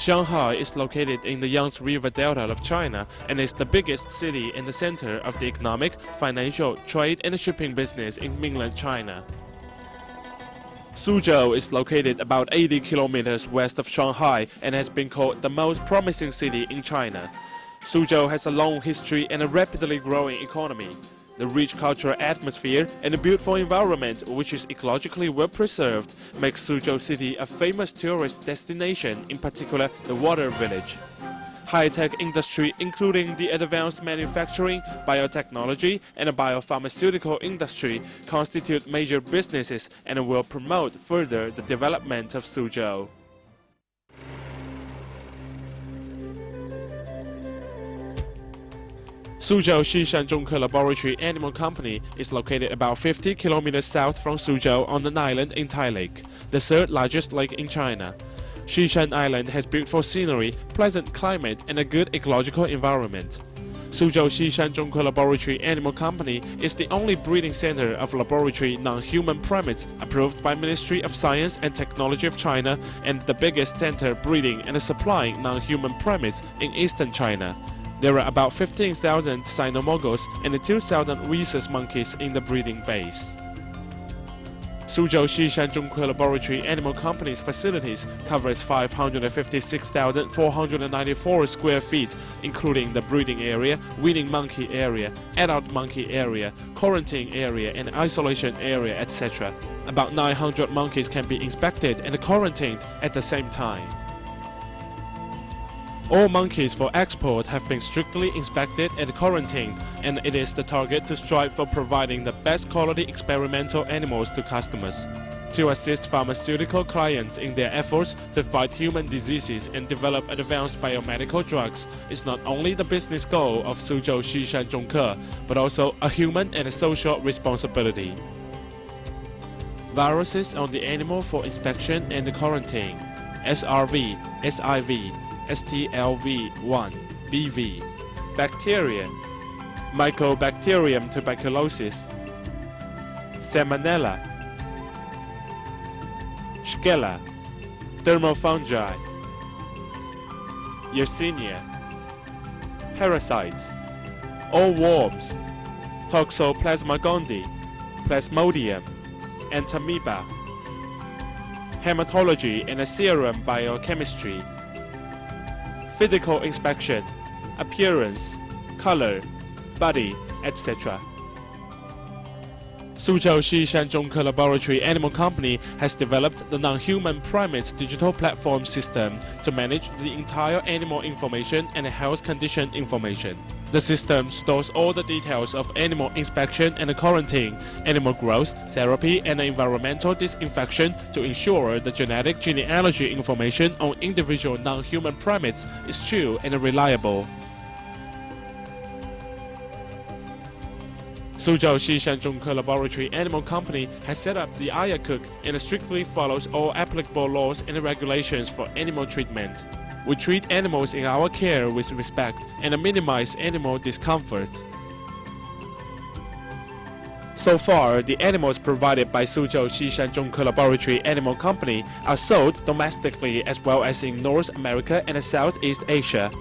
Shanghai is located in the Yangtze River Delta of China and is the biggest city in the center of the economic, financial, trade and shipping business in mainland China. Suzhou is located about 80 kilometers west of Shanghai and has been called the most promising city in China. Suzhou has a long history and a rapidly growing economy. The rich cultural atmosphere and the beautiful environment, which is ecologically well preserved, makes Suzhou City a famous tourist destination, in particular the Water Village. High-tech industry, including the advanced manufacturing, biotechnology, and the biopharmaceutical industry, constitute major businesses and will promote further the development of Suzhou. Suzhou Xishan Zhongke Laboratory Animal Company is located about 50 kilometers south from Suzhou on an island in Tai Lake, the third largest lake in China. Xishan Island has beautiful scenery, pleasant climate, and a good ecological environment. Suzhou Xishan Zhongke Laboratory Animal Company is the only breeding center of laboratory non-human primates approved by Ministry of Science and Technology of China and the biggest center breeding and supplying non-human primates in eastern China. There are about 15,000 cynomolgus and 2,000 rhesus monkeys in the breeding base. Suzhou Xishan Zhongke Laboratory Animal Company's facilities covers 556,494 square feet, including the breeding area, weaning monkey area, adult monkey area, quarantine area, and isolation area, etc. About 900 monkeys can be inspected and quarantined at the same time. All monkeys for export have been strictly inspected and quarantined, and it is the target to strive for providing the best quality experimental animals to customers. To assist pharmaceutical clients in their efforts to fight human diseases and develop advanced biomedical drugs is not only the business goal of Suzhou Xishan Zhongke, but also a human and social responsibility. Viruses on the animal for inspection and quarantine: SRV, SIV, STLV1, BV. Bacteria: Mycobacterium tuberculosis, Salmonella, Shigella, Dermofungi, Yersinia. Parasites: all worms, Toxoplasma gondii, Plasmodium, and Amoeba. Hematology and serum biochemistry. Physical inspection, appearance, color, body, etc. Suzhou Xishan Zhongke Laboratory Animal Company has developed the non-human primates digital platform system to manage the entire animal information and health condition information. The system stores all the details of animal inspection and quarantine, animal growth, therapy, and environmental disinfection to ensure the genetic genealogy information on individual non-human primates is true and reliable. Suzhou Xishan Zhongke Laboratory Animal Company has set up the IACUC and strictly follows all applicable laws and regulations for animal treatment. We treat animals in our care with respect and minimize animal discomfort. So far, the animals provided by Suzhou Xishan Zhongke Laboratory Animal Company are sold domestically as well as in North America and Southeast Asia.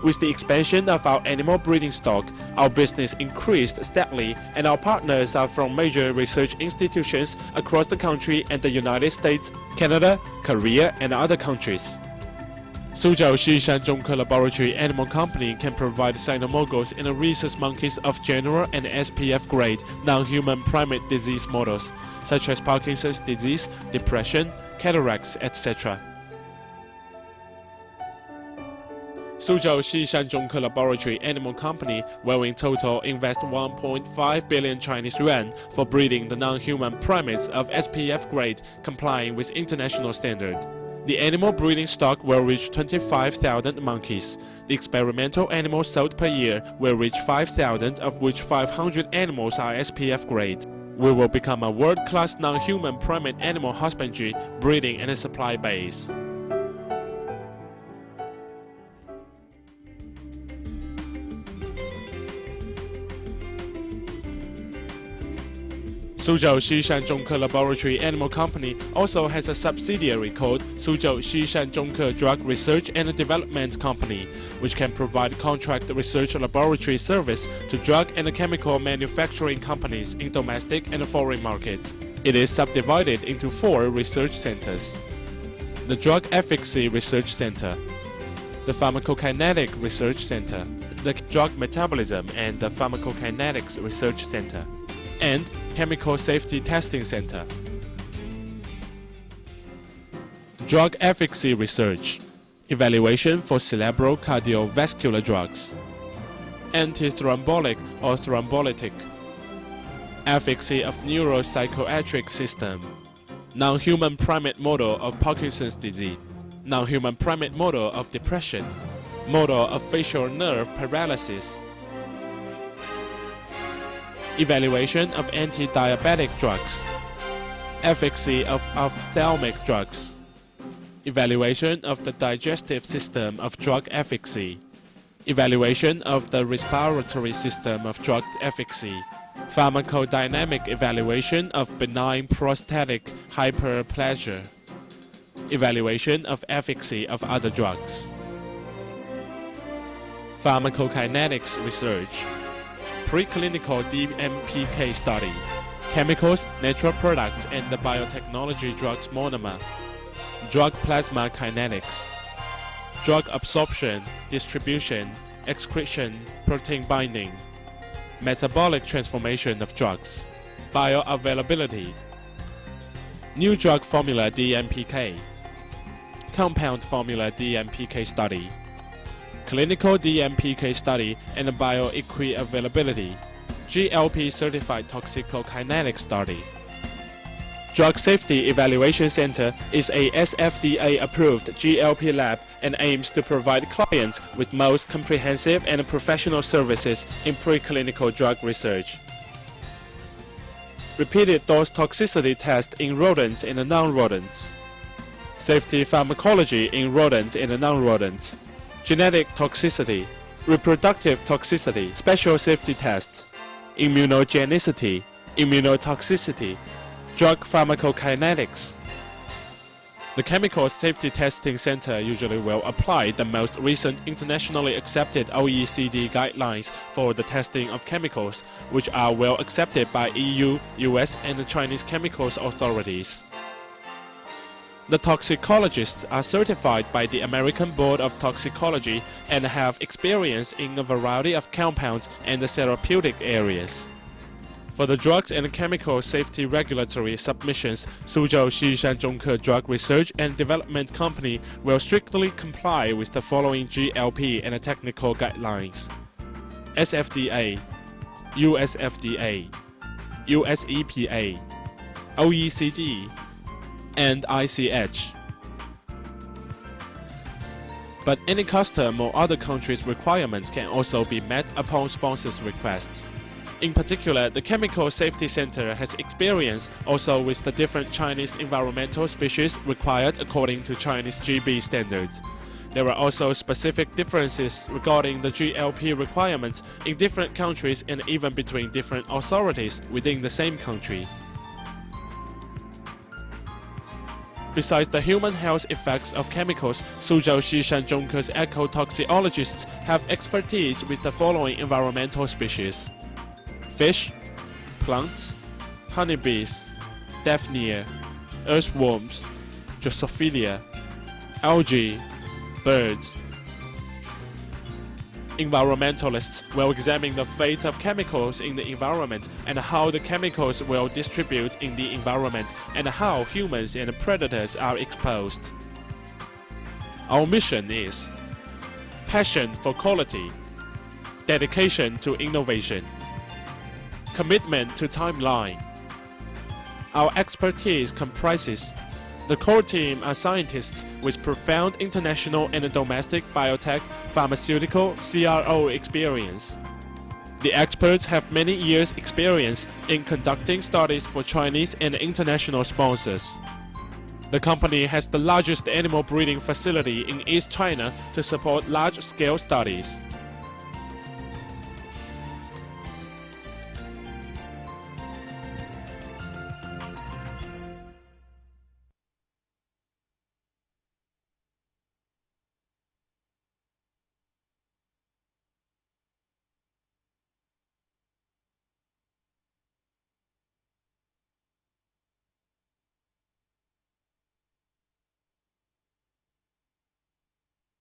With the expansion of our animal breeding stock, our business increased steadily, and our partners are from major research institutions across the country and the United States, Canada, Korea, and other countries. Suzhou Xishan Zhongke Laboratory Animal Company can provide cynomolgus and rhesus monkeys of general and SPF grade non-human primate disease models, such as Parkinson's disease, depression, cataracts, etc. Suzhou Xishan Zhongke Laboratory Animal Company will in total invest 1.5 billion Chinese yuan for breeding the non-human primates of SPF grade complying with international standard. The animal breeding stock will reach 25,000 monkeys. The experimental animals sold per year will reach 5,000, of which 500 animals are SPF grade. We will become a world-class non-human primate animal husbandry, breeding and supply base. Suzhou Xishan Zhongke Laboratory Animal Company also has a subsidiary called Suzhou Xishan Zhongke Drug Research and Development Company, which can provide contract research laboratory service to drug and chemical manufacturing companies in domestic and foreign markets. It is subdivided into 4 research centers: the Drug Efficacy Research Center, the Pharmacokinetic Research Center, the Drug Metabolism and the Pharmacokinetics Research Center, and Chemical Safety Testing Center. Drug Efficacy Research, evaluation for cerebral cardiovascular drugs, antithrombotic or thrombolytic, efficacy of neuropsychiatric system, non-human primate model of Parkinson's disease, non-human primate model of depression, model of facial nerve paralysis, evaluation of anti-diabetic drugs, efficacy of ophthalmic drugs, evaluation of the digestive system of drug efficacy, evaluation of the respiratory system of drug efficacy, pharmacodynamic evaluation of benign prostatic hyperplasia, evaluation of efficacy of other drugs. Pharmacokinetics research, preclinical DMPK study, chemicals, natural products, and the biotechnology drugs monomer, drug plasma kinetics, drug absorption, distribution, excretion, protein binding, metabolic transformation of drugs, bioavailability, new drug formula DMPK, compound formula DMPK study, clinical DMPK study and bioequivalability, GLP certified toxicokinetic study. Drug Safety Evaluation Center is a SFDA approved GLP lab and aims to provide clients with most comprehensive and professional services in preclinical drug research. Repeated dose toxicity test in rodents and non-rodents. Safety pharmacology in rodents and non-rodents. Genetic toxicity, reproductive toxicity, special safety tests, immunogenicity, immunotoxicity, drug pharmacokinetics. The Chemical Safety Testing Center usually will apply the most recent internationally accepted OECD guidelines for the testing of chemicals, which are well accepted by EU, US, and the Chinese chemicals authorities. The toxicologists are certified by the American Board of Toxicology and have experience in a variety of compounds and therapeutic areas. For the drugs and chemical safety regulatory submissions, Suzhou Xishan Zhongke Drug Research and Development Company will strictly comply with the following GLP and technical guidelines: SFDA, US FDA, US EPA, OECD, and ICH. But any custom or other country's requirements can also be met upon sponsor's request. In particular, the Chemical Safety Center has experience also with the different Chinese environmental species required according to Chinese GB standards. There are also specific differences regarding the GLP requirements in different countries and even between different authorities within the same country. Besides the human health effects of chemicals, Suzhou Xishan Zhongke's ecotoxicologists have expertise with the following environmental species: fish, plants, honeybees, daphnia, earthworms, Drosophila, algae, birds. Environmentalists will examine the fate of chemicals in the environment and how the chemicals will distribute in the environment and how humans and predators are exposed. Our mission is passion for quality, dedication to innovation, commitment to timeline. Our expertise comprises: the core team are scientists with profound international and domestic biotech, pharmaceutical, CRO experience. The experts have many years' experience in conducting studies for Chinese and international sponsors. The company has the largest animal breeding facility in East China to support large-scale studies.